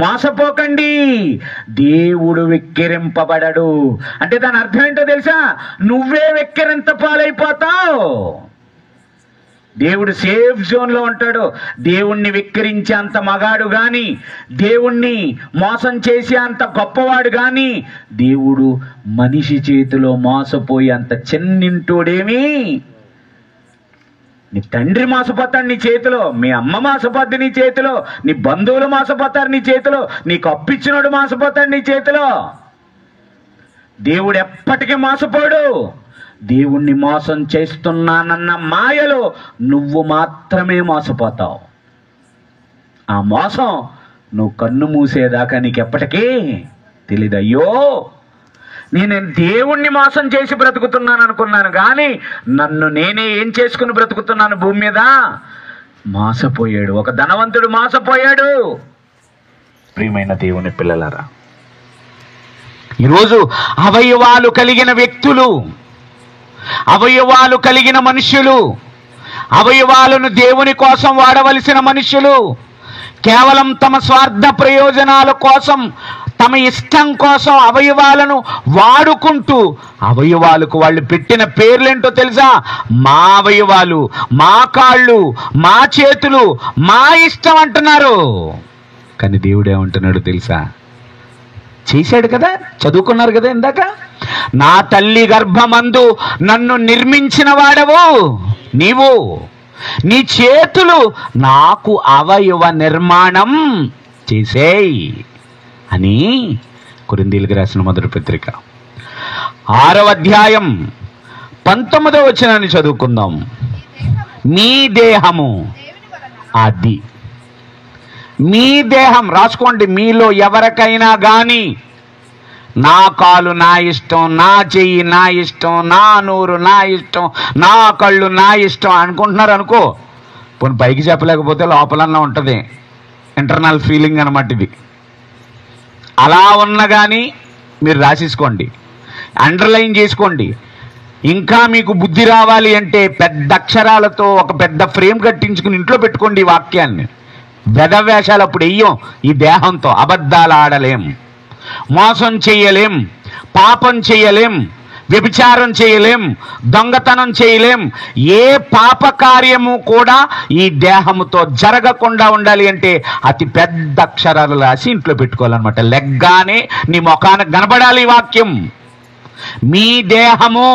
మోసపోకండి, దేవుడు వెక్కిరింపబడడు. అంటే దాని అర్థం ఏంటో తెలుసా? నువ్వే వెక్కిరింత పాలైపోతావు. దేవుడు సేఫ్ జోన్లో ఉంటాడు. దేవుణ్ణి వెక్కిరించే అంత మగాడు కానీ, దేవుణ్ణి మోసం చేసే అంత గొప్పవాడు కానీ, దేవుడు మనిషి చేతిలో మోసపోయి అంత చిన్నింటోడేమీ. నీ తండ్రి మోసపోతాడు నీ చేతిలో, మీ అమ్మ మోసపోద్ది నీ చేతిలో, నీ బంధువులు మోసపోతారు నీ చేతిలో, నీకు అప్పిచ్చినోడు మోసపోతాడు నీ చేతిలో. దేవుడు ఎప్పటికీ మోసపోడు. దేవుణ్ణి మోసం చేస్తున్నానన్న మాయలో నువ్వు మాత్రమే మోసపోతావు. ఆ మోసం నువ్వు కన్ను మూసేదాకా నీకెప్పటికీ తెలీదు. అయ్యో, నేను దేవుణ్ణి మోసం చేసి బ్రతుకుతున్నాను అనుకున్నాను, కానీ నన్ను నేనే ఏం చేసుకుని బ్రతుకుతున్నాను భూమి మీద? మోసపోయాడు. ఒక ధనవంతుడు మోసపోయాడు. ప్రియమైన దేవుని పిల్లలారా, ఈరోజు అవయవాలు కలిగిన వ్యక్తులు, అవయవాలు కలిగిన మనుషులు, అవయవాలను దేవుని కోసం వాడవలసిన మనుషులు కేవలం తమ స్వార్థ ప్రయోజనాల కోసం, తమ ఇష్టం కోసం అవయవాలను వాడుకుంటూ, అవయవాలకు వాళ్ళు పెట్టిన పేర్లేంటో తెలుసా? మా అవయవాలు, మా కాళ్ళు, మా చేతులు, మా ఇష్టం అంటున్నారు. కానీ దేవుడు ఏమంటున్నాడు తెలుసా? చేశాడు కదా, చదువుకున్నారు కదా ఇందాక, నా తల్లి గర్భమందు నన్ను నిర్మించిన వాడవు నీవు, నీ చేతులు నాకు అవయవ నిర్మాణం చేసేయి అని కొరింథీయులకు రాసిన మొదటి పత్రిక 6వ అధ్యాయం 19వ వచనాన్ని చదువుకుందాం. మీ దేహము, అది మీ దేహం రాసుకోండి. మీలో ఎవరికైనా కానీ నా కాలు నా ఇష్టం, నా చెయ్యి నా ఇష్టం, నా నోరు నా ఇష్టం, నా కళ్ళు నా ఇష్టం అనుకుంటున్నారు అనుకో, పోనీ పైకి చెప్పలేకపోతే లోపలన్నా ఉంటుంది, ఇంటర్నల్ ఫీలింగ్ అన్నమాట ఇది. అలా ఉన్న కానీ మీరు రాసేసుకోండి, అండర్లైన్ చేసుకోండి. ఇంకా మీకు బుద్ధి రావాలి అంటే పెద్ద అక్షరాలతో ఒక పెద్ద ఫ్రేమ్ కట్టించుకుని ఇంట్లో పెట్టుకోండి ఈ వాక్యాన్ని. వెధవేషాలు అప్పుడు వెయ్యం. ఈ దేహంతో అబద్ధాలు ఆడలేం, మోసం చేయలేం, పాపం చేయలేం, వ్యభిచారం చేయలేం, దొంగతనం చేయలేం. ఏ పాప కార్యము కూడా ఈ దేహముతో జరగకుండా ఉండాలి అంటే అతి పెద్ద అక్షరాలు రాసి ఇంట్లో పెట్టుకోవాలన్నమాట. లెగ్గానే నీ ముఖానికి కనబడాలి ఈ వాక్యం. మీ దేహము,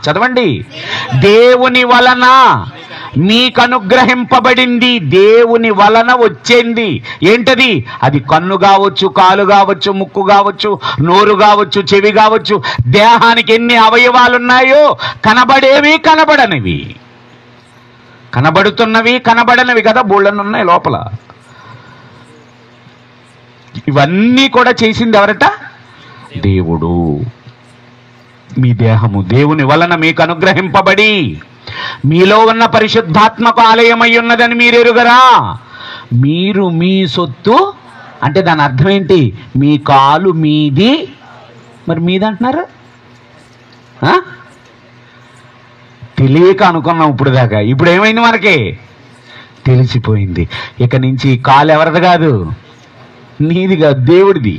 చదవండి, దేవుని వలన మీకు అనుగ్రహింపబడింది. దేవుని వలన వచ్చింది. ఏంటది? అది కన్ను కావచ్చు, కాలు కావచ్చు, ముక్కు కావచ్చు, నోరు కావచ్చు, చెవి కావచ్చు. దేహానికి ఎన్ని అవయవాలు ఉన్నాయో, కనబడేవి కనబడనివి, కనబడుతున్నవి కనబడనివి కదా బోళ్ళని ఉన్నాయి లోపల. ఇవన్నీ కూడా చేసింది ఎవరట? దేవుడు. మీ దేహము దేవుని వలన మీకు అనుగ్రహింపబడి మీలో ఉన్న పరిశుద్ధాత్మకు ఆలయమై ఉన్నదని మీరు ఎరుగరా? మీరు మీ సొత్తు అంటే దాని అర్థం ఏంటి? మీ కాలు మీది, మరి మీది అంటున్నారు. తెలియక అనుకున్నాం ఇప్పుడు దాకా. ఇప్పుడు ఏమైంది? మనకి తెలిసిపోయింది. ఇక నుంచి కాలు ఎవరిది కాదు, నీది కాదు, దేవుడిది.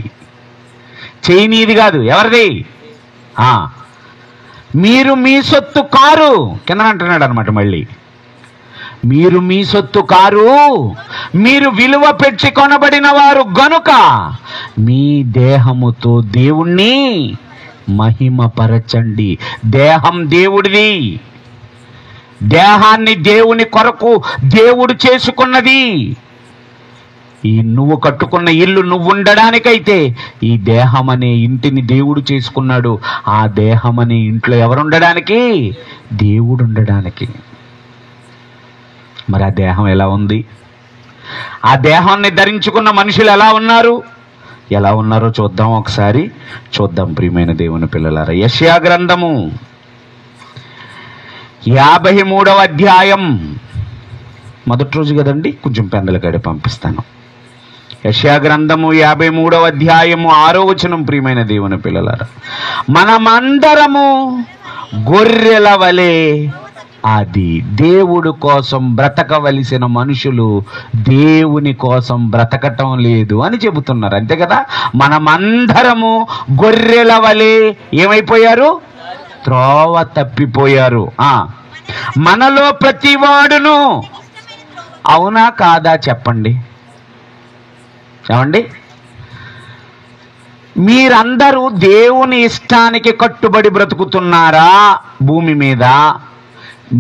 చెయ్యి నీది కాదు, ఎవరిది? మీరు మీ సొత్తు కారు, కింద అంటున్నాడు అనమాట. మళ్ళీ మీరు మీ సొత్తు కారు, మీరు విలువ పెట్టి కొనబడిన వారు గనుక మీ దేహముతో దేవుణ్ణి మహిమపరచండి. దేహం దేవుడిది. దేహాన్ని దేవుని కొరకు దేవుడు చేసుకున్నది. ఈ నువ్వు కట్టుకున్న ఇల్లు నువ్వు ఉండడానికైతే ఈ దేహం అనే ఇంటిని దేవుడు చేసుకున్నాడు. ఆ దేహం అనే ఇంట్లో ఎవరు ఉండడానికి? దేవుడు ఉండడానికి. మరి ఆ దేహం ఎలా ఉంది? ఆ దేహాన్ని ధరించుకున్న మనుషులు ఎలా ఉన్నారు? ఎలా ఉన్నారో చూద్దాం, ఒకసారి చూద్దాం ప్రియమైన దేవుని పిల్లలారా. యెషయా గ్రంథము 53వ అధ్యాయం, మొదటి రోజు కదండి, కొంచెం పెందలకాడే పంపిస్తాను. యెషయా గ్రంథము 53వ అధ్యాయము 6వ వచనం. ప్రియమైన దేవుని పిల్లలారా, మనమందరము గొర్రెల వలె అది దేవుడు కోసం బ్రతకవలసిన మనుషులు దేవుని కోసం బ్రతకటం లేదు అని చెబుతున్నారు. అంతే కదా. మనమందరము గొర్రెల వలె ఏమైపోయారు? త్రోవ తప్పిపోయారు. మనలో ప్రతివాడును, అవునా కాదా చెప్పండి, ఏమండి? మీరందరూ దేవుని ఇష్టానికి కట్టుబడి బ్రతుకుతున్నారా? భూమి మీద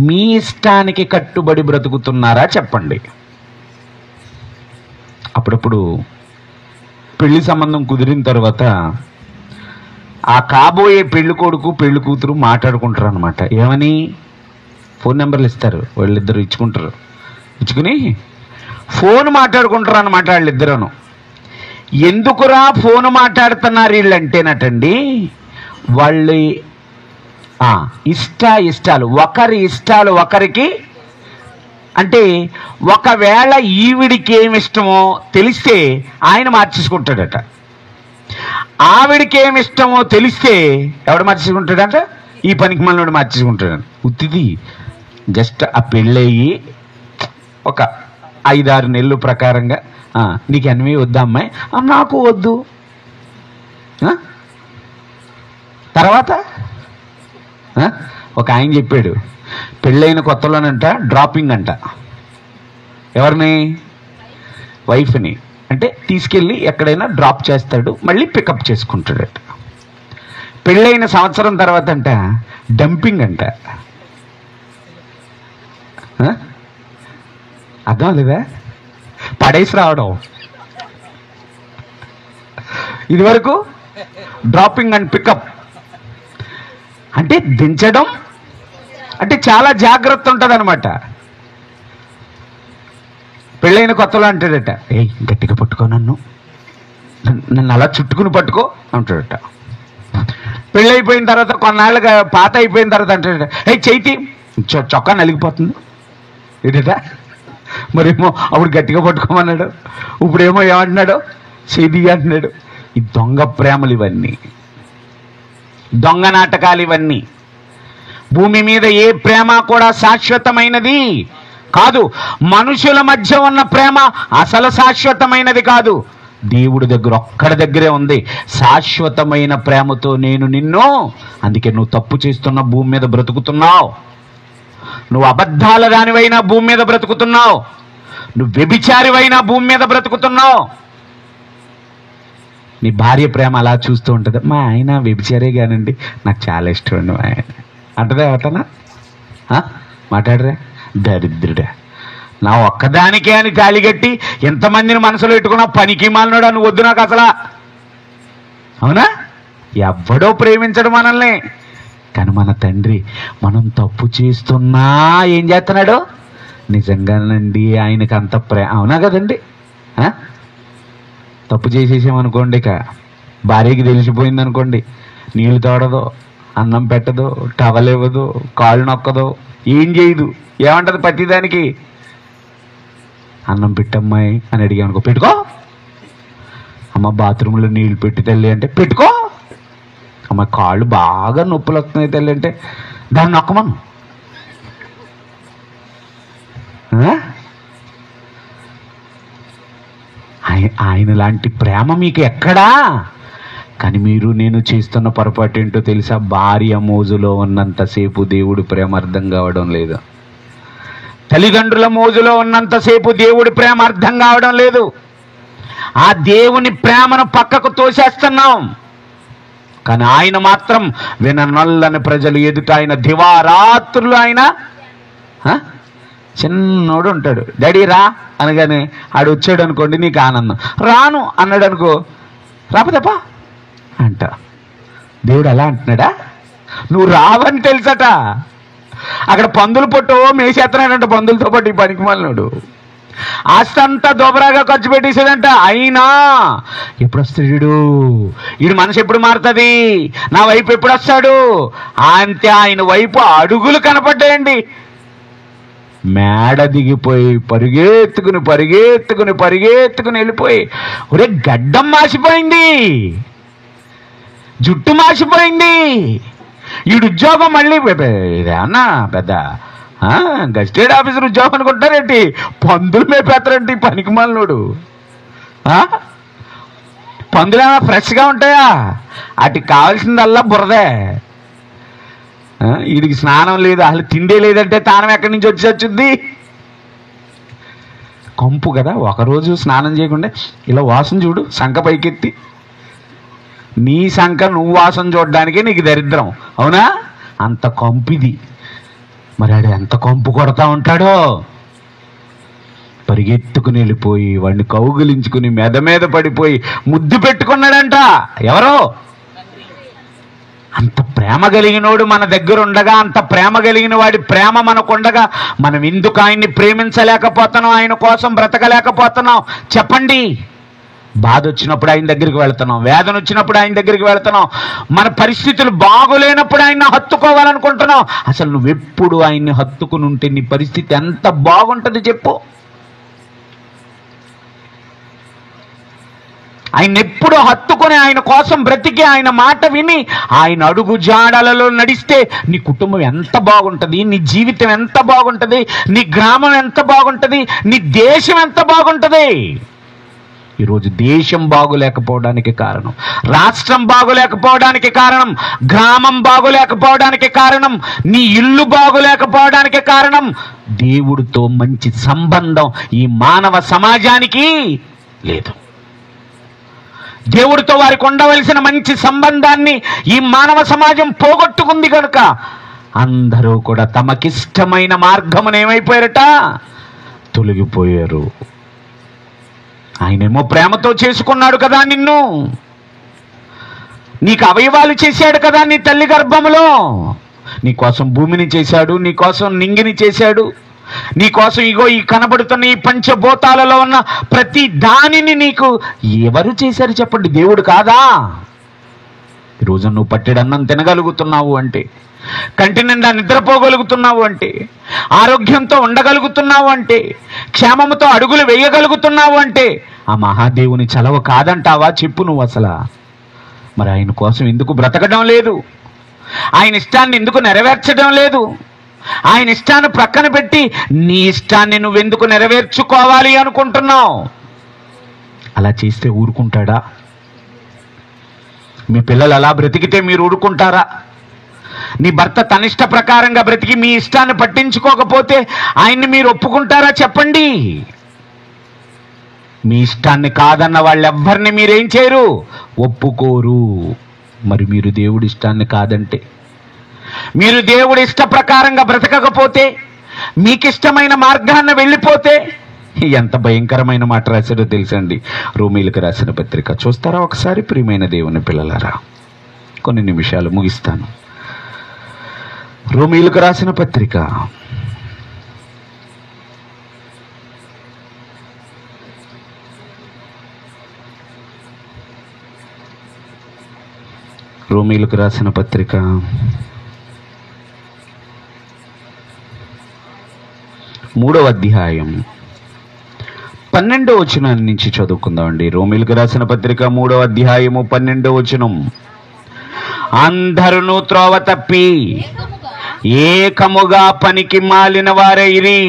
మీ ఇష్టానికి కట్టుబడి బ్రతుకుతున్నారా చెప్పండి. అప్పుడప్పుడు పెళ్లి సంబంధం కుదిరిన తర్వాత ఆ కాబోయే పెళ్లి కొడుకు పెళ్లి కూతురు మాట్లాడుకుంటారు అనమాట. ఏమని? ఫోన్ నెంబర్లు ఇస్తారు, వాళ్ళిద్దరు ఇచ్చుకుంటారు. ఇచ్చుకుని ఫోన్ మాట్లాడుకుంటారు అన్నమాట వాళ్ళిద్దరూ. ఎందుకురా ఫోన్ మాట్లాడుతున్నారు వీళ్ళంటేనటండి, వాళ్ళు ఇష్టాలు, ఒకరి ఇష్టాలు ఒకరికి, అంటే ఒకవేళ ఈవిడికి ఏమి ఇష్టమో తెలిస్తే ఆయన మార్చేసుకుంటాడట, ఆవిడికి ఏమి ఇష్టమో తెలిస్తే ఎవడు మార్చేసుకుంటాడంట? ఈ పనికి మనోడు మార్చేసుకుంటాడు. ఉత్తిది జస్ట్ ఆ పెళ్ళయ్యి ఒక 5-6 నెలలు ప్రకారంగా నీకు అన్నీ వద్దా అమ్మాయి? నాకు వద్దు. తర్వాత ఒక ఆయన చెప్పాడు, పెళ్ళైన కొత్తలోనంట డ్రాపింగ్ అంట. ఎవరిని? వైఫ్ని. అంటే తీసుకెళ్ళి ఎక్కడైనా డ్రాప్ చేస్తాడు, మళ్ళీ పికప్ చేసుకుంటాడట. పెళ్ళైన సంవత్సరం తర్వాత అంట డంపింగ్ అంట. అర్థం లేదా? పడేసి రావడం. ఇది వరకు డ్రాపింగ్ అండ్ పికప్ అంటే దించడం, అంటే చాలా జాగ్రత్త ఉంటుంది అనమాట. పెళ్ళైన కొత్తలో అంటాడట, గట్టిగా పట్టుకో నన్ను అలా చుట్టుకుని పట్టుకో అంటాడట. పెళ్ళైపోయిన తర్వాత కొన్నాళ్ళుగా పాత అయిపోయిన తర్వాత అంటాడట, చైతి చొక్కా నలిగిపోతుంది ఏంటట. మరేమో అప్పుడు గట్టిగా పట్టుకోమన్నాడు, ఇప్పుడేమో ఏమంటున్నాడు? చేది అంటున్నాడు. ఈ దొంగ ప్రేమలు ఇవన్నీ, దొంగ నాటకాలు ఇవన్నీ. భూమి మీద ఏ ప్రేమ కూడా శాశ్వతమైనది కాదు. మనుషుల మధ్య ఉన్న ప్రేమ అసలు శాశ్వతమైనది కాదు. దేవుడి దగ్గర ఒక్కడి దగ్గరే ఉంది శాశ్వతమైన ప్రేమతో నేను నిన్ను. అందుకే నువ్వు తప్పు చేస్తున్న భూమి మీద బ్రతుకుతున్నావు, నువ్వు అబద్ధాల దానివైనా భూమి మీద బ్రతుకుతున్నావు, నువ్వు వ్యభిచారివైనా భూమి మీద బ్రతుకుతున్నావు. నీ భార్య ప్రేమ అలా చూస్తూ ఉంటుంది, మా ఆయన వ్యభిచారే కానండి నాకు చాలా ఇష్టం అండి మా ఆయన అంటదే. అవటనా మాట్లాడరా? దరిద్రుడా, నా ఒక్కదానికే అని తాళిగట్టి ఎంతమందిని మనసులో పెట్టుకున్నా పనికి మాలినాడు అని వద్దు నాకు అసలు. అవునా? ఎవ్వడో ప్రేమించడు మనల్ని, కానీ మన తండ్రి మనం తప్పు చేస్తున్నా ఏం చేస్తున్నాడు? నిజంగానండి ఆయనకి అంత అవునా కదండి? తప్పు చేసేసామనుకోండి, ఇక భార్యకి తెలిసిపోయింది అనుకోండి, నీళ్ళు తోడదు, అన్నం పెట్టదు, టవల్ ఇవ్వదు, కాళ్ళు నొక్కదు, ఏం చేయదు. ఏమంటది ప్రతిదానికి? అన్నం పెట్టమ్మాయి అని అడిగామనుకో, పెట్టుకో. అమ్మ బాత్రూంలో నీళ్ళు పెట్టి తల్లి అంటే పెట్టుకో. అమ్మ కాళ్ళు బాగా నొప్పులు వస్తున్నాయి తల్లి అంటే దాన్ని నొక్కమను. ఆయన లాంటి ప్రేమ మీకు ఎక్కడా? కానీ మీరు నేను చేస్తున్న పొరపాటు ఏంటో తెలుసా? భార్య మోజులో ఉన్నంతసేపు దేవుడి ప్రేమ అర్థం కావడం లేదు, తల్లిదండ్రుల మోజులో ఉన్నంతసేపు దేవుడి ప్రేమ అర్థం కావడం లేదు. ఆ దేవుని ప్రేమను పక్కకు తోసేస్తున్నాం. కానీ ఆయన మాత్రం విననొల్లని ప్రజలు ఎదుట ఆయన దివారాత్రులు ఆయన చిన్నోడు ఉంటాడు. డాడీ రా అనగానే ఆడు వచ్చాడు అనుకోండి, నీకు ఆనందం. రాను అన్నాడు అనుకో, రాపదప్పా అంట. దేవుడు అలా అంటున్నాడా? నువ్వు రావని తెలుసట. అక్కడ పందులు పొట్టు మేసేస్తున్నాడంట, పందులతో పాటు ఈ పనికి మాలినాడు. ఆస్తి అంతా దోబరాగా ఖర్చు పెట్టేసేదంట. అయినా ఎప్పుడు వస్తాడు వీడు? మనసు ఎప్పుడు మారుతుంది? నా వైపు ఎప్పుడు వస్తాడు? అంతే ఆయన వైపు అడుగులు కనపడ్డాయండి. మేడ దిగిపోయి పరిగెత్తుకుని పరిగెత్తుకుని పరిగెత్తుకుని వెళ్ళిపోయి, ఒరే గడ్డం మాసిపోయింది, జుట్టు మాసిపోయింది, వీడు ఉద్యోగం మళ్ళీ ఇదేమన్నా పెద్ద గస్టేడ్ ఆఫీసర్ ఉద్యోగం అనుకుంటారేంటి? పందులు మేపేస్తారంటే పనికి మాలినోడు. పందులు ఏమైనా ఫ్రెష్గా ఉంటాయా? వాటికి కావాల్సిందల్లా బురదే. వీడికి స్నానం లేదు, అసలు తిండే లేదంటే తానం ఎక్కడి నుంచి వచ్చి కంపు కదా. ఒకరోజు స్నానం చేయకుండా ఇలా వాసన చూడు, సంక పైకెత్తి. నీ సంక నువ్వు వాసన చూడడానికే నీకు దరిద్రం, అవునా? అంత కంపిది. మరి ఆడు ఎంత కంపు కొడతా ఉంటాడో. పరిగెత్తుకుని వెళ్ళిపోయి వాడిని కౌగిలించుకుని మెద మీద పడిపోయి ముద్దు పెట్టుకున్నాడంట. ఎవరో అంత ప్రేమ కలిగినోడు మన దగ్గర ఉండగా, అంత ప్రేమ కలిగిన వాడి ప్రేమ మనకుండగా మనం ఎందుకు ఆయన్ని ప్రేమించలేకపోతున్నాం? ఆయన కోసం బ్రతకలేకపోతున్నాం? చెప్పండి. బాధ వచ్చినప్పుడు ఆయన దగ్గరికి వెళ్తున్నాం, వేదన వచ్చినప్పుడు ఆయన దగ్గరికి వెళ్తున్నాం, మన పరిస్థితులు బాగోలేనప్పుడు ఆయన్ని హత్తుకోవాలనుకుంటున్నాం. అసలు నువ్వెప్పుడు ఆయన్ని హత్తుకుని ఉంటే నీ పరిస్థితి ఎంత బాగుంటుంది చెప్పు? ఆయన ఎప్పుడు హత్తుకొని ఆయన కోసం బ్రతికి ఆయన మాట విని ఆయన అడుగు జాడలలో నడిస్తే నీ కుటుంబం ఎంత బాగుంటుంది, నీ జీవితం ఎంత బాగుంటుంది, నీ గ్రామం ఎంత బాగుంటుంది, నీ దేశం ఎంత బాగుంటుంది. ఈరోజు దేశం బాగులేకపోవడానికి కారణం, రాష్ట్రం బాగులేకపోవడానికి కారణం, గ్రామం బాగులేకపోవడానికి కారణం, నీ ఇల్లు బాగులేకపోవడానికి కారణం దేవుడితో మంచి సంబంధం ఈ మానవ సమాజానికి లేదు. దేవుడితో వారికి ఉండవలసిన మంచి సంబంధాన్ని ఈ మానవ సమాజం పోగొట్టుకుంది కనుక అందరూ కూడా తమకిష్టమైన మార్గమును ఏమైపోయారట? తొలగిపోయారు. ఆయనేమో ప్రేమతో చేసుకున్నాడు కదా నిన్ను, నీకు అవయవాలు చేశాడు కదా నీ తల్లి గర్భములో, నీకోసం భూమిని చేశాడు, నీకోసం నింగిని చేశాడు, నీకోసం ఇగో ఈ కనబడుతున్న ఈ పంచభూతాలలో ఉన్న ప్రతి దానిని నీకు ఎవరు చేశారు చెప్పండి? దేవుడు కాదా? ఈరోజు నువ్వు పట్టెడన్నం తినగలుగుతున్నావు అంటే, కంటి నిండా నిద్రపోగలుగుతున్నావు అంటే, ఆరోగ్యంతో ఉండగలుగుతున్నావు అంటే, క్షేమముతో అడుగులు వేయగలుగుతున్నావు అంటే ఆ మహాదేవుని చలవ కాదంటావా? చెప్పు నువ్వు అసలు. మరి ఆయన కోసం ఎందుకు బ్రతకడం లేదు? ఆయన ఇష్టాన్ని ఎందుకు నెరవేర్చడం లేదు? ఆయన ఇష్టాన్ని ప్రక్కన పెట్టి నీ ఇష్టాన్ని నువ్వెందుకు నెరవేర్చుకోవాలి అనుకుంటున్నావు? అలా చేస్తే ఊరుకుంటాడా? మీ పిల్లలు అలా బ్రతికితే మీరు ఊరుకుంటారా? నీ భర్త తన ఇష్ట ప్రకారంగా బ్రతికి మీ ఇష్టాన్ని పట్టించుకోకపోతే ఆయన్ని మీరు ఒప్పుకుంటారా చెప్పండి? మీ ఇష్టాన్ని కాదన్న వాళ్ళెవ్వరిని మీరేం చేయరు, ఒప్పుకోరు. మరి మీరు దేవుడి ఇష్టాన్ని కాదంటే, మీరు దేవుడి ఇష్ట ప్రకారంగా బ్రతకకపోతే, మీకిష్టమైన మార్గాన్ని వెళ్ళిపోతే ఎంత భయంకరమైన మాట రాశాడో తెలుసండి రోమీయులకు రాసిన పత్రిక. చూస్తారా ఒకసారి ప్రియమైన దేవుని పిల్లలారా? కొన్ని నిమిషాలు ముగిస్తాను. రోమీయులకు రాసిన పత్రిక రోమీయులకు రాసిన పత్రిక 3వ అధ్యాయం 12వ వచనం నుంచి చదువుకుందామండి. రోమీయులకు రాసిన పత్రిక 3వ అధ్యాయము 12వ వచనం. అందరూ త్రోవ తప్పి ఏకముగా పనికి మాలిన వారైరి,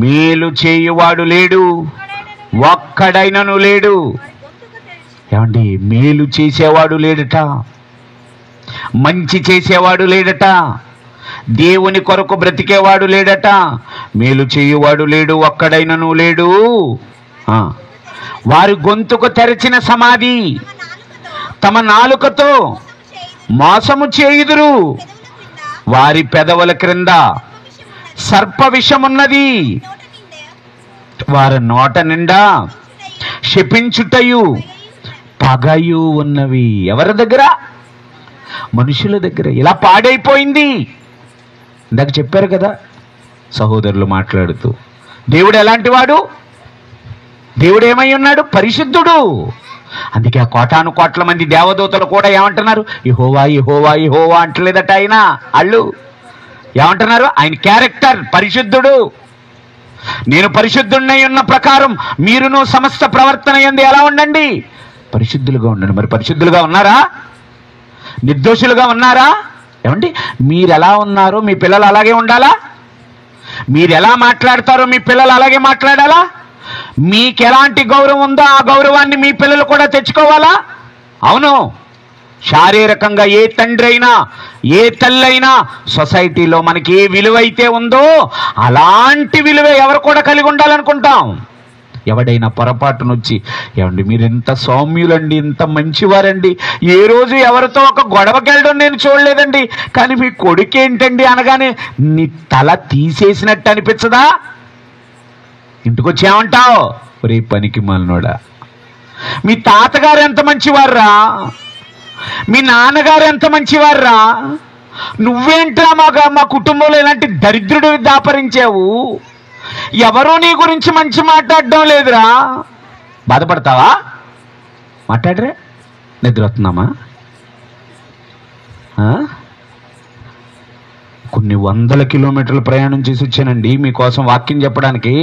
మేలు చేయువాడు లేడు, ఒక్కడైనను లేడు. ఏమండి, మేలు చేసేవాడు లేడట, మంచి చేసేవాడు లేడట, దేవుని కొరకు బ్రతికేవాడు లేడట, మేలు చేయువాడు లేడు, ఒక్కడైనను లేడు. వారి గొంతుకు తెరచిన సమాధి, తమ నాలుకతో మోసము చేయుదురు, వారి పెదవుల క్రింద సర్ప విషమున్నది, వారి నోట నిండా శపించుటయు పగయు ఉన్నవి. ఎవరి దగ్గర? మనుషుల దగ్గర. ఇలా పాడైపోయింది. ఇందాక చెప్పారు కదా సహోదరులు మాట్లాడుతూ, దేవుడు ఎలాంటి వాడు? దేవుడు ఏమై ఉన్నాడు? పరిశుద్ధుడు. అందుకే ఆ కోటాను కోట్ల మంది దేవదూతలు కూడా ఏమంటున్నారు? యెహోవా యెహోవా యెహోవా అంటలేదట ఆయన. వాళ్ళు ఏమంటున్నారు? ఆయన క్యారెక్టర్ పరిశుద్ధుడు. నేను పరిశుద్ధుడినై ఉన్న ప్రకారం మీరును సమస్త ప్రవర్తన యందు ఎలా ఉండండి? పరిశుద్ధులుగా ఉండండి. మరి పరిశుద్ధులుగా ఉన్నారా? నిర్దోషులుగా ఉన్నారా? ఏమండి, మీరు ఎలా ఉన్నారో మీ పిల్లలు అలాగే ఉండాలా? మీరు ఎలా మాట్లాడతారో మీ పిల్లలు అలాగే మాట్లాడాలా? మీకు ఎలాంటి గౌరవం ఉందో ఆ గౌరవాన్ని మీ పిల్లలు కూడా తెచ్చుకోవాలా? అవును, శారీరకంగా ఏ తండ్రి అయినా ఏ తల్లి అయినా సొసైటీలో మనకి ఏ విలువ అయితే ఉందో అలాంటి విలువ ఎవరు కూడా కలిగి ఉండాలనుకుంటాం. ఎవడైనా పొరపాటునొచ్చి, ఏమండి మీరు ఇంత సౌమ్యులండి, ఇంత మంచివారండి, ఏ రోజు ఎవరితో ఒక గొడవకెళ్ళడం నేను చూడలేదండి, కానీ మీ కొడుకు ఏంటండి అనగానే నీ తల తీసేసినట్టు అనిపించదా? ఇంటికొచ్చి ఏమంటావు? ఒరే పనికి మాలినోడా, మీ తాతగారు ఎంత మంచివారురా, మీ నాన్నగారు ఎంత మంచివారురా, నువ్వేంట్రా మా కుటుంబంలో ఇలాంటి దరిద్రుడు దాపరించావు, ఎవరో నీ గురించి మంచి మాట్లాడడం లేదురా. బాధపడతావా? మాట్లాడరే? నిద్ర వస్తున్నామా? కొన్ని వందల కిలోమీటర్లు ప్రయాణం చేసి వచ్చానండి మీకోసం వాక్యం చెప్పడానికి.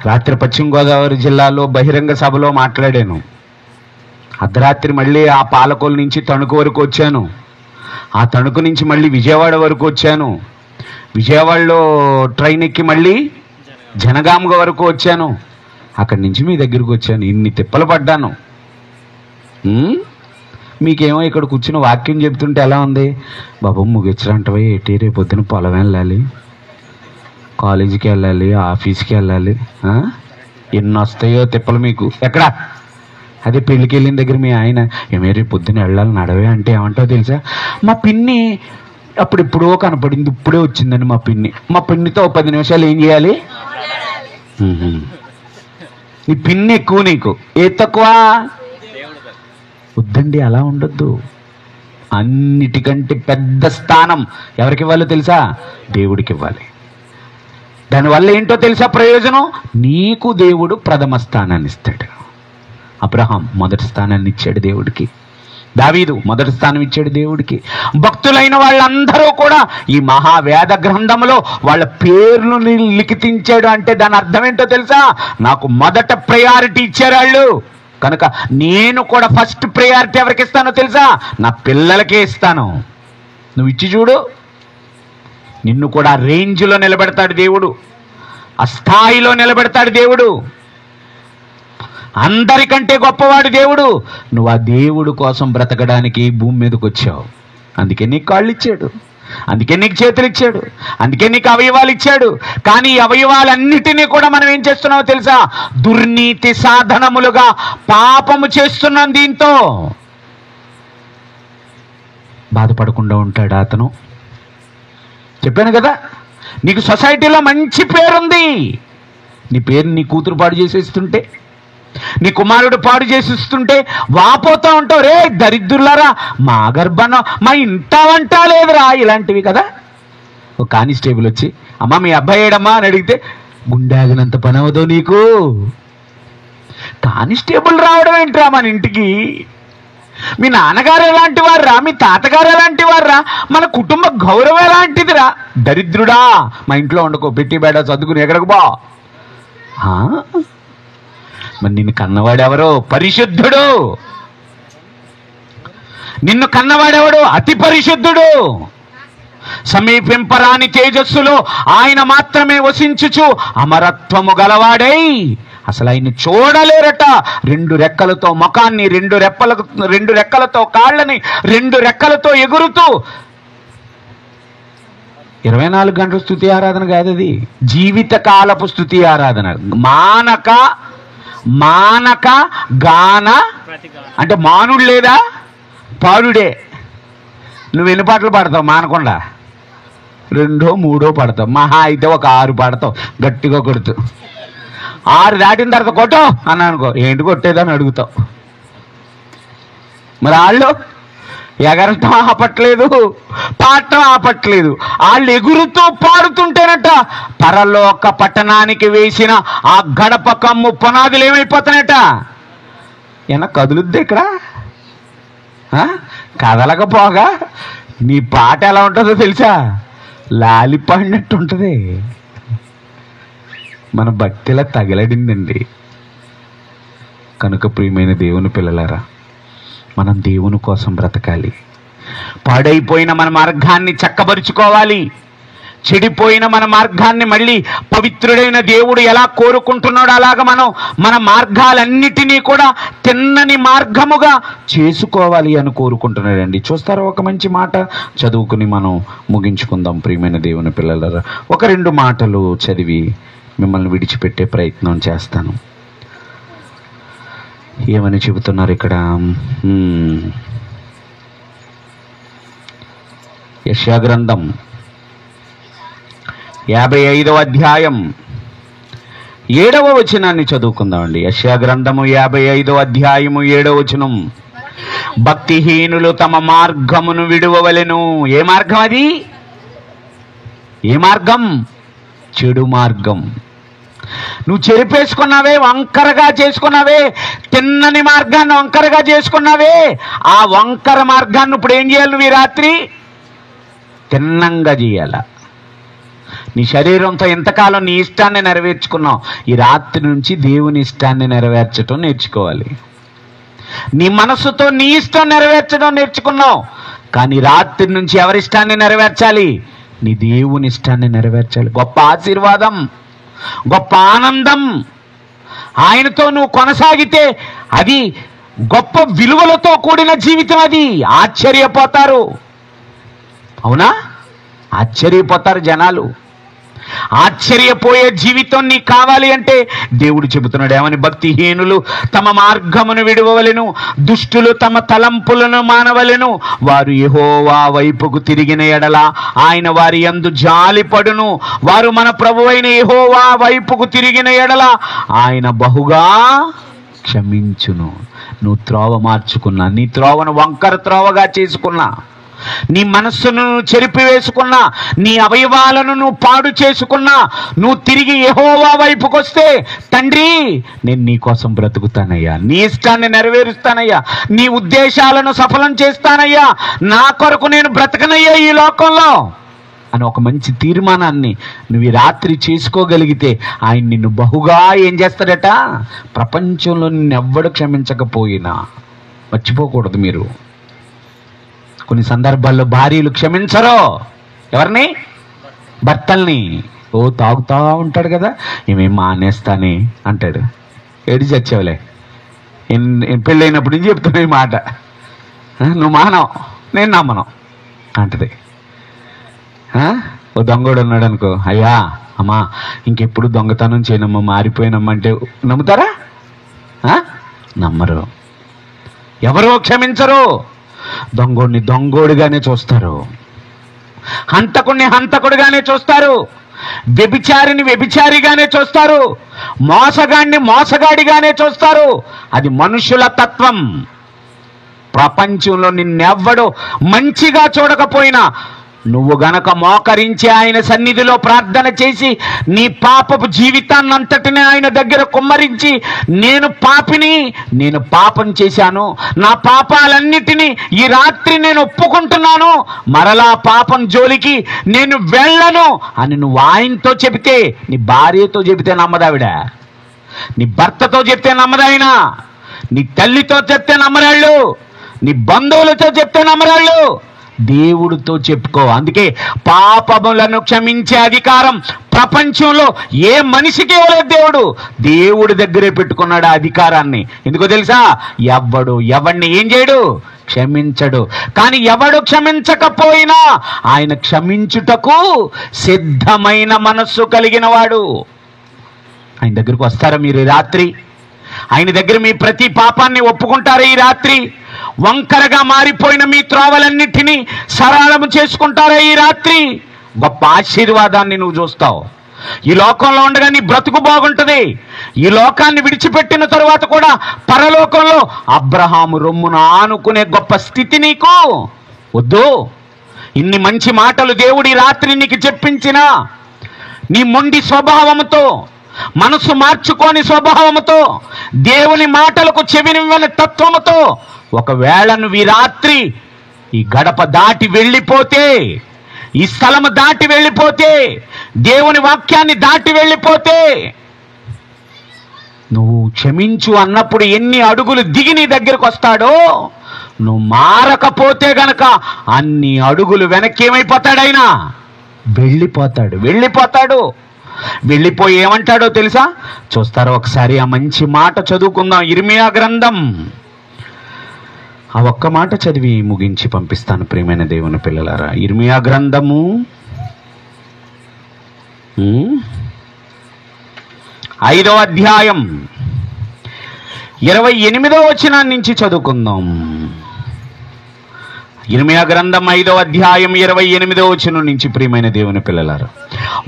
రాత్రి పశ్చిమ గోదావరి జిల్లాలో బహిరంగ సభలో మాట్లాడాను. అర్ధరాత్రి మళ్ళీ ఆ పాలకొల్లు నుంచి తణుకు వరకు వచ్చాను. ఆ తణుకు నుంచి మళ్ళీ విజయవాడ వరకు వచ్చాను. విజయవాడలో ట్రైన్ ఎక్కి మళ్ళీ జనగామ వరకు వచ్చాను. అక్కడి నుంచి మీ దగ్గరికి వచ్చాను. ఇన్ని తిప్పలు పడ్డాను. మీకేమో ఇక్కడ కూర్చుని వాక్యం చెప్తుంటే ఎలా ఉంది? బాబు ముగిచ్చరంటవే ఏటి, రేపు పొద్దున పొలం వెళ్ళాలి, కాలేజీకి వెళ్ళాలి, ఆఫీస్కి వెళ్ళాలి, ఎన్ని వస్తాయో తిప్పలు మీకు. ఎక్కడ? అదే పెళ్ళికి వెళ్ళిన దగ్గర మీ ఆయన ఏమే రేపు పొద్దున వెళ్ళాలి నడవే అంటే ఏమంటావు తెలుసా? మా పిన్ని అప్పుడెప్పుడో కనపడింది, ఇప్పుడే వచ్చిందండి మా పిన్ని. మా పిన్నితో 10 నిమిషాలు ఏం చేయాలి? నీ పిన్ని ఎక్కువ, నీకు ఏ తక్కువ? వద్దండి, అలా ఉండొద్దు. అన్నిటికంటే పెద్ద స్థానం ఎవరికి ఇవ్వాలో తెలుసా? దేవుడికి ఇవ్వాలి. దానివల్ల ఏంటో తెలుసా ప్రయోజనం? నీకు దేవుడు ప్రథమ స్థానాన్ని ఇస్తాడు. అబ్రహాం మొదటి స్థానాన్ని ఇచ్చాడు దేవుడికి. దావీదు మొదటి స్థానం ఇచ్చాడు దేవుడికి. భక్తులైన వాళ్ళందరూ కూడా ఈ మహావేద గ్రంథంలో వాళ్ళ పేర్లు లిఖితించాడు. అంటే దాని అర్థం ఏంటో తెలుసా? నాకు మొదట ప్రయారిటీ ఇచ్చారు వాళ్ళు, కనుక నేను కూడా ఫస్ట్ ప్రయారిటీ ఎవరికి ఇస్తానో తెలుసా? నా పిల్లలకే ఇస్తాను. నువ్వు ఇచ్చి చూడు, నిన్ను కూడా రేంజ్లో నిలబెడతాడు దేవుడు, ఆ స్థాయిలో నిలబెడతాడు దేవుడు. అందరికంటే గొప్పవాడు దేవుడు. నువ్వు ఆ దేవుడు కోసం బ్రతకడానికి భూమి మీదకి వచ్చావు. అందుకే నీకు కాళ్ళు ఇచ్చాడు, అందుకే నీకు చేతులు ఇచ్చాడు, అందుకే నీకు అవయవాలు ఇచ్చాడు. కానీ ఈ అవయవాలన్నిటినీ కూడా మనం ఏం చేస్తున్నామో తెలుసా? దుర్నీతి సాధనములుగా పాపము చేస్తున్నాం. దీంతో బాధపడకుండా ఉంటాడు అతను. చెప్పాను కదా, నీకు సొసైటీలో మంచి పేరుంది, నీ పేరు నీ కూతురు పాడు చేసేస్తుంటే, నీ కుమారుడు పాడు చేసిస్తుంటే వాపోతా ఉంటావు. రే దరిద్రులారా, మా గర్భాన మా ఇంట వంట లేదురా, ఇలాంటివి కదా. ఒక కానిస్టేబుల్ వచ్చి అమ్మా మీ అబ్బాయి ఏడమ్మా అని అడిగితే గుండె ఆగినంత పని అవదో నీకు? కానిస్టేబుల్ రావడం ఏంట్రా మన ఇంటికి? మీ నాన్నగారు ఎలాంటి వారురా, మీ తాతగారు ఎలాంటి వారురా, మన కుటుంబ గౌరవం ఎలాంటిదిరా? దరిద్రుడా, మా ఇంట్లో వండుకో, పెట్టి బేడ చదువుకుని ఎక్కడికి బా. మరి నిన్ను కన్నవాడెవరో? పరిశుద్ధుడు. నిన్ను కన్నవాడెవడు? అతి పరిశుద్ధుడు. సమీపింపరాని తేజస్సులో ఆయన మాత్రమే వసించుచు అమరత్వము గలవాడై, అసలు ఆయన చూడలేరట. 2 రెక్కలతో ముఖాన్ని, 2 రెక్కలతో కాళ్ళని, 2 రెక్కలతో ఎగురుతూ 24 గంటల స్తుతి ఆరాధన కాదు అది, జీవితకాలపు స్తుతి ఆరాధన. మానక గాన అంటే మానుడు లేదా, పాడుడే. నువ్వు ఎన్ని పాటలు పాడతావు మానకుండా? 2 3 పాడతావు, మహా అయితే ఒక 6 పాడతావు గట్టిగా కొడుతూ. 6 దాటిన తర్వాత కొట్టో అన్నా అనుకో, ఏంటి కొట్టేదని అడుగుతావు. మరి వాళ్ళు ఎగరటం ఆపట్లేదు, పాడటం ఆపట్లేదు. వాళ్ళు ఎగురుతూ పాడుతుంటేనట పరలోక పట్టణానికి వేసిన ఆ గడప కమ్ము పునాదులు ఏమైపోతానట? ఏమన్నా కదులుద్ది ఇక్కడ? కదలకపోగా నీ పాట ఎలా ఉంటుందో తెలుసా? లాలిపాడినట్టు ఉంటుంది. మన భక్తిలా తగలడిందండి. కనుక ప్రియమైన దేవుని పిల్లలారా, మనం దేవుని కోసం బ్రతకాలి. పాడైపోయిన మన మార్గాన్ని చక్కబరుచుకోవాలి. చెడిపోయిన మన మార్గాన్ని మళ్ళీ పవిత్రుడైన దేవుడు ఎలా కోరుకుంటున్నాడో అలాగ మనం మన మార్గాలన్నిటినీ కూడా తిన్నని మార్గముగా చేసుకోవాలి అని కోరుకుంటున్నాడండి. చూస్తారా? ఒక మంచి మాట చదువుకుని మనం ముగించుకుందాం ప్రియమైన దేవుని పిల్లలారా. ఒక 2 మాటలు చదివి మిమ్మల్ని విడిచిపెట్టే ప్రయత్నం చేస్తాను. ఏమని చెబుతున్నారు ఇక్కడ? యెషయా గ్రంథం 55వ అధ్యాయం 7వ వచనాన్ని చదువుకుందామండి. యెషయా గ్రంథము 55వ అధ్యాయము 7వ వచనం. భక్తిహీనులు తమ మార్గమును విడువవలెను. ఏ మార్గం అది? ఏ మార్గం? చెడు మార్గం. నువ్వు చెరిపేసుకున్నావే, వంకరగా చేసుకున్నావే, తిన్నని మార్గాన్ని వంకరగా చేసుకున్నావే. ఆ వంకర మార్గాన్ని ఇప్పుడు ఏం చేయాలి? నువ్వు ఈ రాత్రి తిన్నంగా చేయాల. నీ శరీరంతో ఎంతకాలం నీ ఇష్టాన్ని నెరవేర్చుకున్నావు, ఈ రాత్రి నుంచి దేవుని ఇష్టాన్ని నెరవేర్చడం నేర్చుకోవాలి. నీ మనసుతో నీ ఇష్టం నెరవేర్చడం నేర్చుకున్నావు, కానీ రాత్రి నుంచి ఎవరి ఇష్టాన్ని నెరవేర్చాలి? నీ దేవుని ఇష్టాన్ని నెరవేర్చాలి. గొప్ప ఆశీర్వాదం, గొప్ప ఆనందం. ఆయనతో నువ్వు కొనసాగితే అది గొప్ప విలువలతో కూడిన జీవితం. అది ఆశ్చర్యపోతారు. అవునా? ఆశ్చర్యపోతారు జనాలు. ఆశ్చర్యపోయే జీవితం నీకు కావాలి అంటే దేవుడు చెబుతున్నాడు ఏమని? భక్తిహీనులు తమ మార్గమును విడువవలెను, దుష్టులు తమ తలంపులను మానవలెను. వారు యెహోవా వైపుకు తిరిగిన ఎడల ఆయన వారి యందు జాలిపడును. వారు మన ప్రభువైన యెహోవా వైపుకు తిరిగిన ఎడల ఆయన బహుగా క్షమించును. నువ్వు త్రోవ మార్చుకున్నా, నీ త్రోవను వంకర త్రోవగా చేసుకున్నా, నీ మనస్సును చెరిపివేసుకున్నా, నీ అవయవాలను నువ్వు పాడు చేసుకున్నా, నువ్వు తిరిగి యెహోవా వైపుకి వస్తే, తండ్రి నేను నీ కోసం బ్రతుకుతానయ్యా, నీ ఇష్టాన్ని నెరవేరుస్తానయ్యా, నీ ఉద్దేశాలను సఫలం చేస్తానయ్యా, నా కొరకు నేను బ్రతకనయ్యా ఈ లోకంలో అని ఒక మంచి తీర్మానాన్ని నువ్వు ఈ రాత్రి చేసుకోగలిగితే ఆయన నిన్ను బహుగా ఏం చేస్తాడట? ప్రపంచంలో నిన్నెవ్వడు క్షమించకపోయినా, మర్చిపోకూడదు మీరు. కొన్ని సందర్భాల్లో భార్యలు క్షమించరు. ఎవరిని? భర్తల్ని. ఓ తాగుతా ఉంటాడు కదా, ఏమేం మానేస్తానే అంటాడు. ఏడి చచ్చావులే, పెళ్ళైనప్పటి నుంచి చెప్తున్నా ఈ మాట, నువ్వు మానవు, నేను నమ్మను అంటది. ఓ దొంగోడు ఉన్నాడు అనుకో, అయ్యా అమ్మా ఇంకెప్పుడు దొంగతనం చేయనమ్మా, మారిపోయినమ్మా అంటే నమ్ముతారా? నమ్మరు. ఎవరో క్షమించరు. దొంగోడిని దొంగోడిగానే చూస్తారు, హంతకుడిని హంతకుడిగానే చూస్తారు, వ్యభిచారిని వ్యభిచారిగానే చూస్తారు, మోసగాడిని మోసగాడిగానే చూస్తారు. అది మనుషుల తత్వం. ప్రపంచంలో నిన్నెవ్వడు మంచిగా చూడకపోయినా నువ్వు గనక మోకరించి ఆయన సన్నిధిలో ప్రార్థన చేసి నీ పాపపు జీవితాన్నంతటిని ఆయన దగ్గర కుమ్మరించి, నేను పాపిని, నేను పాపం చేశాను, నా పాపాలన్నిటినీ ఈ రాత్రి నేను ఒప్పుకుంటున్నాను, మరలా పాపం జోలికి నేను వెళ్ళను అని నువ్వు ఆయనతో చెబితే, నీ భార్యతో చెబితే నమ్మదావిడ, నీ భర్తతో చెప్తే నమ్మదాయన, నీ తల్లితో చెప్తే నమ్మరాళ్ళు, నీ బంధువులతో చెప్తే నమ్మరాళ్ళు, దేవుడితో చెప్పుకో. అందుకే పాపములను క్షమించే అధికారం ప్రపంచంలో ఏ మనిషికి ఇవ్వలేదు దేవుడు. దేవుడి దగ్గరే పెట్టుకున్నాడు ఆ అధికారాన్ని. ఎందుకో తెలుసా? ఎవడిని ఏం చేయడు? క్షమించడు. కానీ ఎవడు క్షమించకపోయినా ఆయన క్షమించుటకు సిద్ధమైన మనస్సు కలిగిన వాడు. ఆయన దగ్గరకు వస్తారా మీరు ఈ రాత్రి? ఆయన దగ్గర మీ ప్రతి పాపాన్ని ఒప్పుకుంటారా ఈ రాత్రి? వంకరగా మారిపోయిన మీ త్రోవలన్నిటినీ సరళము చేసుకుంటారా ఈ రాత్రి? గొప్ప ఆశీర్వాదాన్ని నువ్వు చూస్తావు. ఈ లోకంలో ఉండగా నీ బ్రతుకు బాగుంటుంది. ఈ లోకాన్ని విడిచిపెట్టిన తరువాత కూడా పరలోకంలో అబ్రహాము రొమ్మున ఆనుకునే గొప్ప స్థితి నీకు వద్దు. ఇన్ని మంచి మాటలు దేవుడి రాత్రి నీకు చెప్పించినా నీ మొండి స్వభావంతో, మనసు మార్చుకోని స్వభావంతో, దేవుని మాటలకు చెవినివ్వని తత్వముతో ఒకవేళ నువ్వు ఈ రాత్రి ఈ గడప దాటి వెళ్ళిపోతే, ఈ స్థలము దాటి వెళ్ళిపోతే, దేవుని వాక్యాన్ని దాటి వెళ్ళిపోతే, నువ్వు క్షమించు అన్నప్పుడు ఎన్ని అడుగులు దిగి నీ దగ్గరకు వస్తాడో నువ్వు మారకపోతే గనక అన్ని అడుగులు వెనక్కి ఏమైపోతాడు ఆయన? వెళ్ళిపోతాడు. వెళ్ళిపోయి ఏమంటాడో తెలుసా? చూస్తారో ఒకసారి ఆ మంచి మాట చదువుకుందాం. ఇర్మియా గ్రంథం ఆ ఒక్క మాట చదివి ముగించి పంపిస్తాను ప్రియమైన దేవుని పిల్లలారా. ఇర్మియా గ్రంథము 5వ అధ్యాయం 28వ వచనం నుంచి చదువుకుందాం. ఇర్మియా గ్రంథం 5వ అధ్యాయం 28వ వచనం నుంచి ప్రియమైన దేవుని పిల్లలారా,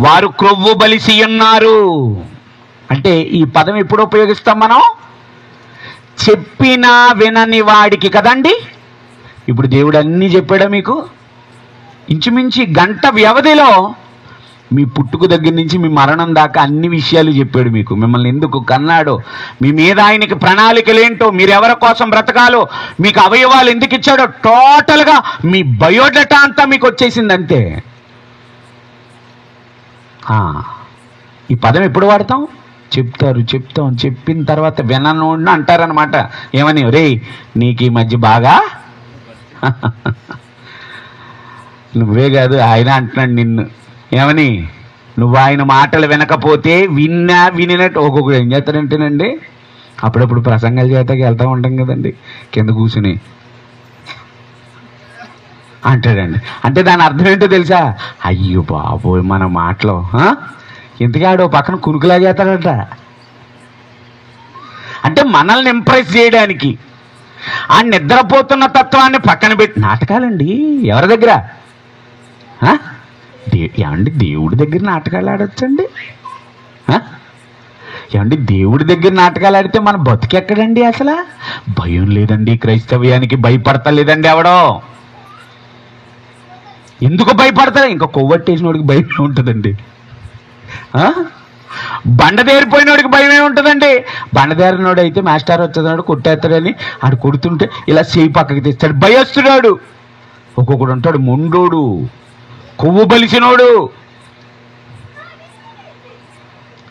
వారు క్రొవ్వు బలిసి ఉన్నారు. అంటే ఈ పదం ఎప్పుడు ఉపయోగిస్తాం మనం? చెప్పినా వినని వాడికి కదండి. ఇప్పుడు దేవుడు అన్నీ చెప్పాడా మీకు? ఇంచుమించి గంట వ్యవధిలో మీ పుట్టుకు దగ్గర నుంచి మీ మరణం దాకా అన్ని విషయాలు చెప్పాడు మీకు. మిమ్మల్ని ఎందుకు కన్నాడో, మీ మీద ఆయనకి ప్రణాళికలేంటో, మీరు ఎవరి కోసం బ్రతకాలో, మీకు అవయవాలు ఎందుకు ఇచ్చాడో టోటల్గా మీ బయోడేటా అంతా మీకు వచ్చేసింది అంతే. ఈ పదం ఎప్పుడు వాడతాం? చెప్తాం. చెప్పిన తర్వాత విననోడిని అంటారనమాట. ఏమని? రే నీకు ఈ మధ్య బాగా నువ్వే కాదు ఆయన అంటున్నాడు నిన్ను. ఏమని? నువ్వు ఆయన మాటలు వినకపోతే వినినట్టు ఒక్కొక్కడు ఏం చేస్తాడంటేనండి, అప్పుడప్పుడు ప్రసంగాలు చేతకి వెళ్తూ ఉంటాం కదండి, కింద కూర్చుని అంటాడండి. అంటే దాని అర్థం ఏంటో తెలుసా? అయ్యో బాబోయ్ మన మాటలో ఇంతకీ ఆడో పక్కన కునుకులాగేస్తాడట. అంటే మనల్ని ఇంప్రెస్ చేయడానికి ఆ నిద్రపోతున్న తత్వాన్ని పక్కన పెట్టి నాటకాలండి. ఎవరి దగ్గర? ఏమండి దేవుడి దగ్గర నాటకాలు ఆడొచ్చండి? ఏమండి దేవుడి దగ్గర నాటకాలు ఆడితే మన బతుకెక్కడండి? అసలు భయం లేదండి. క్రైస్తవ్యానికి భయపడతలేదండి ఎవడో. ఎందుకు భయపడతారు? ఇంకా కొవ్వట్టేసిన వాడికి భయం ఉంటుందండి. బండదేరిపోయినోడికి భయమే ఉంటుందండి. బండదేరినోడు అయితే మాస్టర్ వచ్చేదాడు కొట్టేస్తాడని ఆడు కొడుతుంటే ఇలా చేయి పక్కకి తెస్తాడు, భయస్తుడాడు. ఒక్కొక్కడు ఉంటాడు మొండోడు, కొవ్వు బలిసినోడు.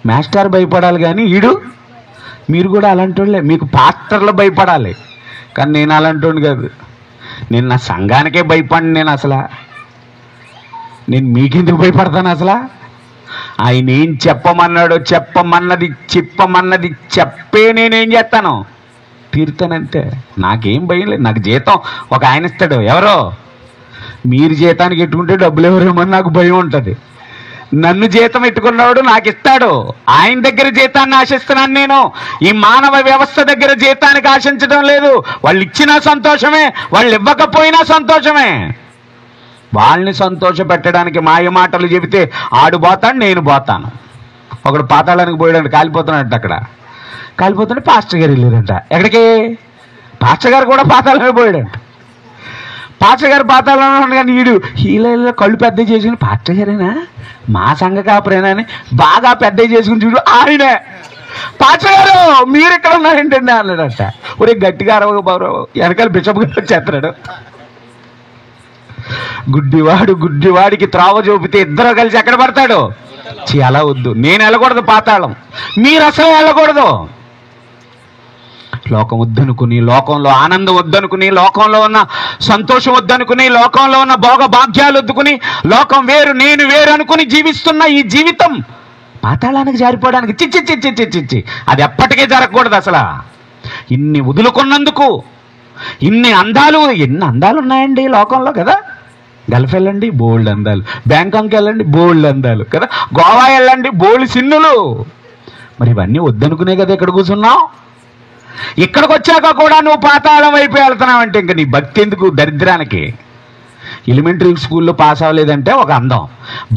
మాస్టర్ భయపడాలి కానీ మీరు కూడా అలాంటి వాళ్ళే. మీకు పాస్టర్లు భయపడాలి కానీ నేను అలాంటి వాడిని కాదు. నేను నా సంఘానికే భయపడి. నేను మీకెందుకు భయపడతాను అసలు? ఆయన ఏం చెప్పమన్నాడో చెప్పమన్నది చెప్పే నేనేం చేస్తాను? తీరుతానంతే. నాకేం భయం లేదు. నాకు జీతం ఒక ఆయన ఇస్తాడు. ఎవరో? మీరు జీతానికి ఎట్టుకుంటే డబ్బులు ఎవరేమని నాకు భయం ఉంటుంది. నన్ను జీతం ఎట్టుకున్నవాడు నాకు ఇస్తాడు. ఆయన దగ్గర జీతాన్ని ఆశిస్తున్నాను నేను. ఈ మానవ వ్యవస్థ దగ్గర జీతానికి ఆశించడం లేదు. వాళ్ళు ఇచ్చినా సంతోషమే, వాళ్ళు ఇవ్వకపోయినా సంతోషమే. వాళ్ళని సంతోష పెట్టడానికి మాయ మాటలు చెబితే ఆడు పోతాడు, నేను పోతాను. ఒకడు పాతాళానికి పోయాడంట, కాలిపోతున్నాడంట. అక్కడ కాలిపోతుంటే పాస్టర్ గారు వెళ్ళారంట. ఎక్కడికి? పాస్టర్ గారు కూడా పాతాళానికి పోయాడంట. పాస్టర్ గారు పాతాళంలో ఉన్నాడు కానీ వీళ్ళు కళ్ళు పెద్ద చేసుకుని పాస్టర్ గారేనా మా సంఘ కాపురేనా అని బాగా పెద్ద చేసుకుని చూడు ఆయనే. పాస్టర్ గారు మీరు ఇక్కడ ఉన్నారేంటండి అన్నాడట. ఒరే గట్టిగా అరవగా బాబు, వెనకాల బిషప్ గారు వచ్చేస్తున్నాడు. గుడ్డివాడికి త్రావ చూపితే ఇద్దరు కలిసి ఎక్కడ పడతాడు? అలా వద్దు. నేను వెళ్ళకూడదు పాతాళం, మీరు అసలు వెళ్ళకూడదు. లోకం వద్దనుకుని, లోకంలో ఆనందం వద్దనుకుని, లోకంలో ఉన్న సంతోషం వద్దనుకుని, లోకంలో ఉన్న భోగ భాగ్యాలు వద్దుకుని, లోకం వేరు నేను వేరు అనుకుని జీవిస్తున్న ఈ జీవితం పాతాళానికి జారిపోవడానికి చిచ్చి అది ఎప్పటికే జరగకూడదు. అసలు ఇన్ని వదులుకున్నందుకు ఎన్ని అందాలు ఉన్నాయండి లోకంలో కదా. గల్ఫ్ వెళ్ళండి బోల్డ్ అందాలు, బ్యాంకాక్ వెళ్ళండి బోల్డ్ అందాలు కదా, గోవా వెళ్ళండి బోల్డ్ సిన్నులు. మరి ఇవన్నీ వద్దనుకునే కదా ఇక్కడ కూర్చున్నావు. ఇక్కడికి వచ్చాక కూడా నువ్వు పాతాళం వైపు వెళ్తున్నావు అంటే ఇంక నీ భక్తి ఎందుకు? దరిద్రానికి. ఎలిమెంటరీ స్కూల్లో పాస్ అవ్వలేదంటే ఒక అందం,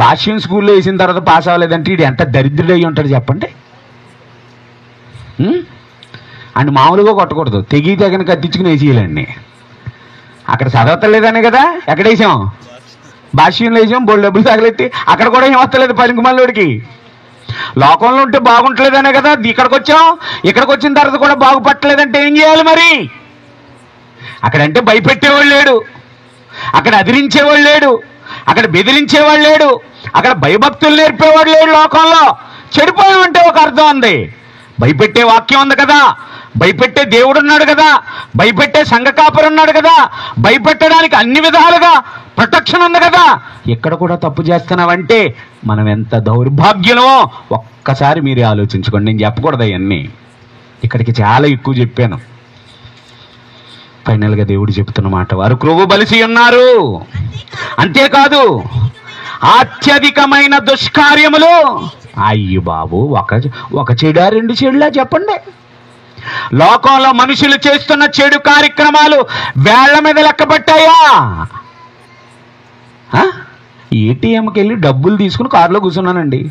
భాష్యం స్కూల్లో వేసిన తర్వాత పాస్ అవ్వలేదంటే ఇది ఎంత దరిద్రుడై ఉంటాడు చెప్పండి. అండ్ మామూలుగా కొట్టకూడదు, తెగిన కత్తించుకుని వేసేయాలండి. అక్కడ చదవతలేదనే కదా ఎక్కడ వేసాం? భాష్యంలో వేసాం, బోల్డ్ డబ్బులు తగలెట్టి అక్కడ కూడా ఏం వస్తలేదు పనికిమాలోడికి. లోకంలో ఉంటే బాగుంటలేదనే కదా ఇక్కడికి వచ్చాం. ఇక్కడికి వచ్చిన తర్వాత కూడా బాగుపట్టలేదంటే ఏం చేయాలి మరి? అక్కడంటే భయపెట్టేవాళ్ళు లేడు, అక్కడ అదిరించేవాళ్ళు లేడు, అక్కడ బెదిరించేవాళ్ళు లేడు, అక్కడ భయభక్తులు నేర్పేవాడు లేడు. లోకంలో చెడిపోయామంటే ఒక అర్థం ఉంది. భయపెట్టే వాక్యం ఉంది కదా, భయపెట్టే దేవుడు ఉన్నాడు కదా, భయపెట్టే సంఘ కాపరి ఉన్నాడు కదా, భయపెట్టడానికి అన్ని విధాలుగా ప్రొటెక్షన్ ఉంది కదా, ఎక్కడ కూడా తప్పు చేస్తున్నావంటే మనం ఎంత దౌర్భాగ్యమో ఒక్కసారి మీరే ఆలోచించుకోండి. నేను చెప్పకూడదు అవన్నీ, ఇక్కడికి చాలా ఎక్కువ చెప్పాను. ఫైనల్గా దేవుడు చెప్తున్న మాట, వారు క్రొవ్వు బలిసి ఉన్నారు, అంతేకాదు అత్యధికమైన దుష్కార్యములు. అయ్యి బాబు, ఒక చెడా రెండు చెడులా చెప్పండి. లోకంలో మనుషులు చేస్తున్న చెడు కార్యక్రమాలు వేళ్ల మీద లెక్కబట్టాయా? ఏటీఎంకి వెళ్ళి డబ్బులు తీసుకుని కారులో కూర్చున్నానండి.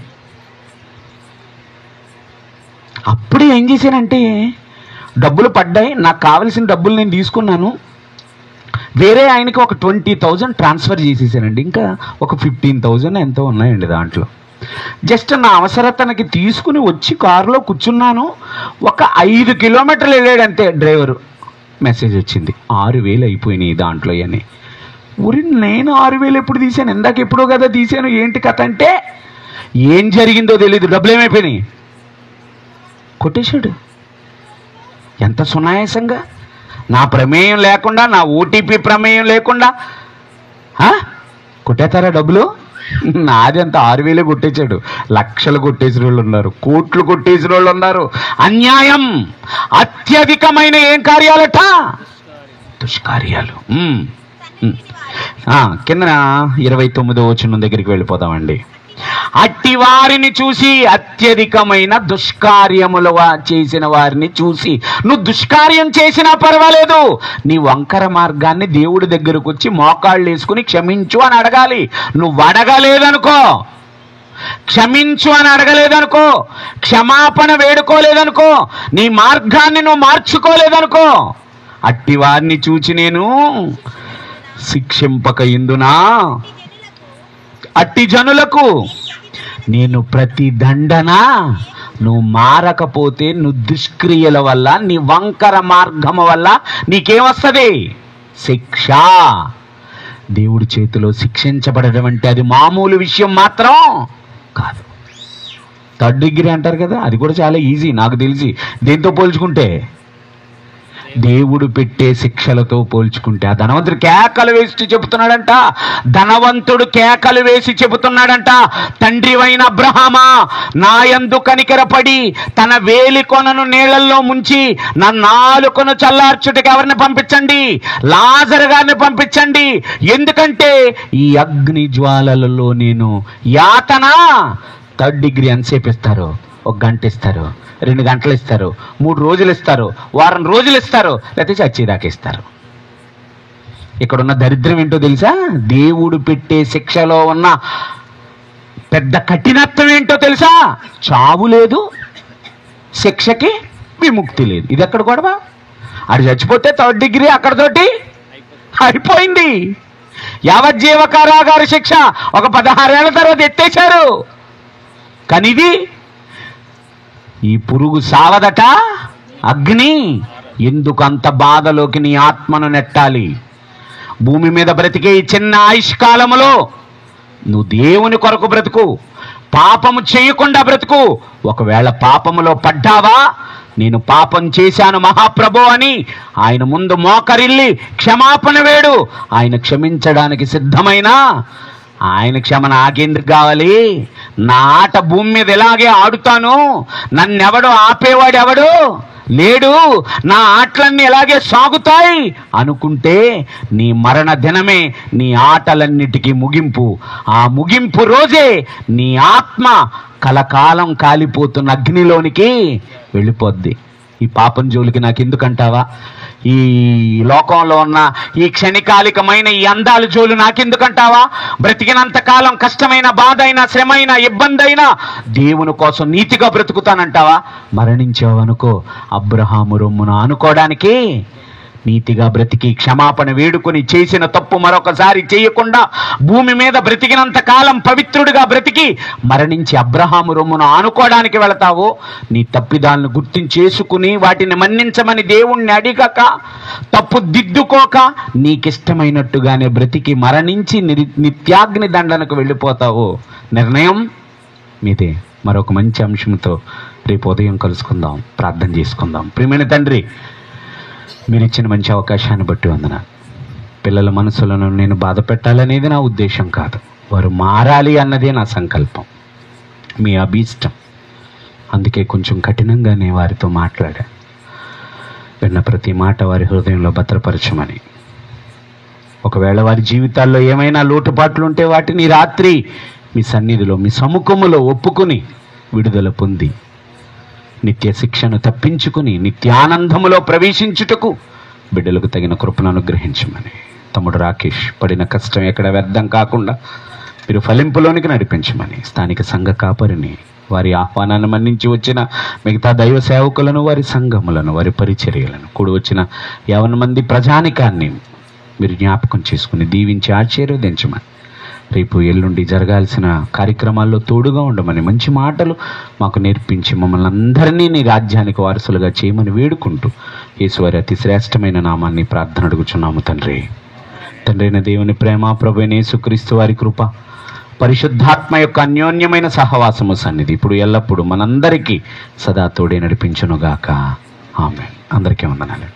అప్పుడే ఏం చేశానంటే, డబ్బులు పడ్డాయి, నాకు కావలసిన డబ్బులు నేను తీసుకున్నాను, వేరే ఆయనకి ఒక 20,000 ట్రాన్స్ఫర్ చేసేసానండి. ఇంకా ఒక 15,000 ఎంతో ఉన్నాయండి దాంట్లో. జస్ట్ నా అవసరతనకి తీసుకుని వచ్చి కారులో కూర్చున్నాను. ఒక 5 కిలోమీటర్లు వెళ్ళాడంతే డ్రైవరు, మెసేజ్ వచ్చింది 6,000 అయిపోయినాయి దాంట్లో అని. ఊరి నేను 6,000 ఎప్పుడు తీశాను? ఇందాక ఎప్పుడో కదా తీశాను. ఏంటి కథ అంటే, ఏం జరిగిందో తెలీదు, డబ్బులు ఏమైపోయినాయి, కొట్టేశాడు. ఎంత సునాయాసంగా, నా ప్రమేయం లేకుండా, నా ఓటీపీ ప్రమేయం లేకుండా కొట్టేస్తారా డబ్బులు? నాది అంత 6,000 కొట్టేశాడు. లక్షలు కొట్టేసిన వాళ్ళు ఉన్నారు, కోట్లు కొట్టేసిన వాళ్ళు ఉన్నారు. అన్యాయం, అత్యధికమైన ఏం కార్యాలట? దుష్కార్యాలు. కింద 29వ వచనం దగ్గరికి వెళ్ళిపోదామండి. అట్టి వారిని చూసి, అత్యధికమైన దుష్కార్యములు చేసిన వారిని చూసి, నువ్వు దుష్కార్యం చేసినా పర్వాలేదు, నీ వంకర మార్గాన్ని దేవుడి దగ్గరకు వచ్చి మోకాళ్ళు వేసుకుని క్షమించు అని అడగాలి. నువ్వు అడగలేదనుకో, క్షమించు అని అడగలేదనుకో, క్షమాపణ వేడుకోలేదనుకో, నీ మార్గాన్ని నువ్వు మార్చుకోలేదనుకో, అట్టి వారిని చూచి నేను శిక్షింపక ఇందునా, అట్టి జనులకు నేను ప్రతి దండన, నువ్వు మారకపోతే, నువ్వు దుష్క్రియల వల్ల, నీ వంకర మార్గము వల్ల నీకేమొస్తుంది? శిక్ష. దేవుడి చేతిలో శిక్షించబడడం అంటే అది మామూలు విషయం మాత్రం కాదు. 3rd డిగ్రీ అంటారు కదా, అది కూడా చాలా ఈజీ నాకు తెలిసి. దేంతో పోల్చుకుంటే, దేవుడు పెట్టే శిక్షలతో పోల్చుకుంటే. ఆ ధనవంతుడు కేకలు వేసి చెబుతున్నాడంట, ధనవంతుడు కేకలు వేసి చెబుతున్నాడంట, తండ్రివైన అబ్రహామా, నా యందు కనికరపడి తన వేలి కొనను నీళ్లలో ముంచి నా నాలుకను చల్లార్చుటకి ఎవరిని పంపించండి? లాజరు గారిని పంపించండి. ఎందుకంటే ఈ అగ్ని జ్వాలలలో నేను యాతన. 3rd డిగ్రీ ఎంతసేపు ఇస్తారు? 1 గంట ఇస్తారు, 2 గంటలు ఇస్తారు, 3 రోజులు ఇస్తారు, వారం రోజులు ఇస్తారు, లేకపోతే చచ్చేదాకా ఇస్తారు. ఇక్కడున్న దరిద్రం ఏంటో తెలుసా? దేవుడు పెట్టే శిక్షలో ఉన్న పెద్ద కఠినత్వం ఏంటో తెలుసా? చావు లేదు, శిక్షకి విముక్తి లేదు. ఇది ఎక్కడ గొడవ? అది చచ్చిపోతే 3rd డిగ్రీ అక్కడతోటి అయిపోయింది. యావజ్జీవ కారాగార శిక్ష ఒక 16 ఏళ్ల తర్వాత ఎత్తేశారు. కానీ ఇది, ఈ పురుగు సావదట, అగ్ని. ఎందుకు అంత బాధలోకి నీ ఆత్మను నెట్టాలి? భూమి మీద బ్రతికే ఈ చిన్న ఆయుష్కాలములో నువ్వు దేవుని కొరకు బ్రతుకు, పాపము చేయకుండా బ్రతుకు. ఒకవేళ పాపములో పడ్డావా, నేను పాపం చేశాను మహాప్రభు అని ఆయన ముందు మోకరిల్లి క్షమాపణ వేడు. ఆయన క్షమించడానికి సిద్ధమైన, ఆయన క్షమ నాకెందుకు కావాలి? నా ఆట భూమి మీద ఇలాగే ఆడుతాను, నన్నెవడు ఆపేవాడు ఎవడు లేడు, నా ఆటలన్నీ ఇలాగే సాగుతాయి అనుకుంటే నీ మరణ దినమే నీ ఆటలన్నిటికీ ముగింపు. ఆ ముగింపు రోజే నీ ఆత్మ కలకాలం కాలిపోతున్న అగ్నిలోనికి వెళ్ళిపోద్ది. ఈ పాపం జోలికి నాకెందుకంటావా? ఈ లోకంలో ఉన్న ఈ క్షణికాలికమైన ఈ అందాల జోలు నాకెందుకంటావా? బ్రతికినంత కాలం కష్టమైన, బాధ అయినా, శ్రమ అయినా, ఇబ్బంది అయినా దేవుని కోసం నీతిగా బ్రతుకుతానంటావా? మరణించావనుకో, అబ్రహాము రొమ్మును ఆనుకోవడానికి నీతిగా బ్రతికి క్షమాపణ వేడుకొని చేసిన తప్పు మరొకసారి చేయకుండా భూమి మీద బ్రతికినంత కాలం పవిత్రుడిగా బ్రతికి మరణించి అబ్రహాము రొమ్మును ఆనుకోవడానికి వెళతావో, నీ తప్పిదాలను గుర్తించేసుకుని వాటిని మన్నించమని దేవుణ్ణి అడిగక, తప్పు దిద్దుకోక, నీకిష్టమైనట్టుగానే బ్రతికి మరణించి నిత్యాగ్ని దండనకు వెళ్ళిపోతావో, నిర్ణయం మీదే. మరొక మంచి అంశంతో రేపు ఉదయం కలుసుకుందాం, ప్రార్థన చేసుకుందాం. ప్రియమైన తండ్రి, మీరు ఇచ్చిన మంచి అవకాశాన్ని బట్టి వందనాలు. పిల్లల మనసులను నేను బాధ పెట్టాలనేది నా ఉద్దేశం కాదు, వారు మారాలి అన్నదే నా సంకల్పం, మీ అభీష్టం. అందుకే కొంచెం కఠినంగానే వారితో మాట్లాడా. విన్న ప్రతి మాట వారి హృదయంలో భద్రపరచమని, ఒకవేళ వారి జీవితాల్లో ఏమైనా లోటుపాట్లు ఉంటే వాటిని రాత్రి మీ సన్నిధిలో, మీ సముఖములో ఒప్పుకుని విడుదల పొంది నిత్య శిక్షను తప్పించుకుని నిత్యానందములో ప్రవేశించుటకు బిడ్డలకు తగిన కృపను అనుగ్రహించమని, తమ్ముడు రాకేష్ పడిన కష్టం ఎక్కడ వ్యర్థం కాకుండా మీరు ఫలింపులోనికి నడిపించమని, స్థానిక సంఘ కాపరిని, వారి ఆహ్వానాన్ని మన్నించి వచ్చిన మిగతా దైవ సేవకులను, వారి సంఘములను, వారి పరిచర్యలను, కూడి వచ్చిన 50 మంది ప్రజానికాన్ని మీరు జ్ఞాపకం చేసుకుని దీవించి ఆశీర్వదించమని, రేపు ఎల్లుండి జరగాల్సిన కార్యక్రమాల్లో తోడుగా ఉండమని, మంచి మాటలు మాకు నేర్పించి మమ్మల్ని అందరినీ నీ రాజ్యానికి వారసులుగా చేయమని వేడుకుంటూ యేసువారి అతి శ్రేష్టమైన నామాన్ని ప్రార్థన అడుగుచున్నాము తండ్రి. తండ్రి అయిన దేవుని ప్రేమ, ప్రభువైన యేసుక్రీస్తు వారి కృప, పరిశుద్ధాత్మ యొక్క అన్యోన్యమైన సహవాసము సన్నిధి ఇప్పుడు ఎల్లప్పుడూ మనందరికీ సదా తోడే నడిపించునుగాక. ఆమేన్. అందరికీ వందనాలు.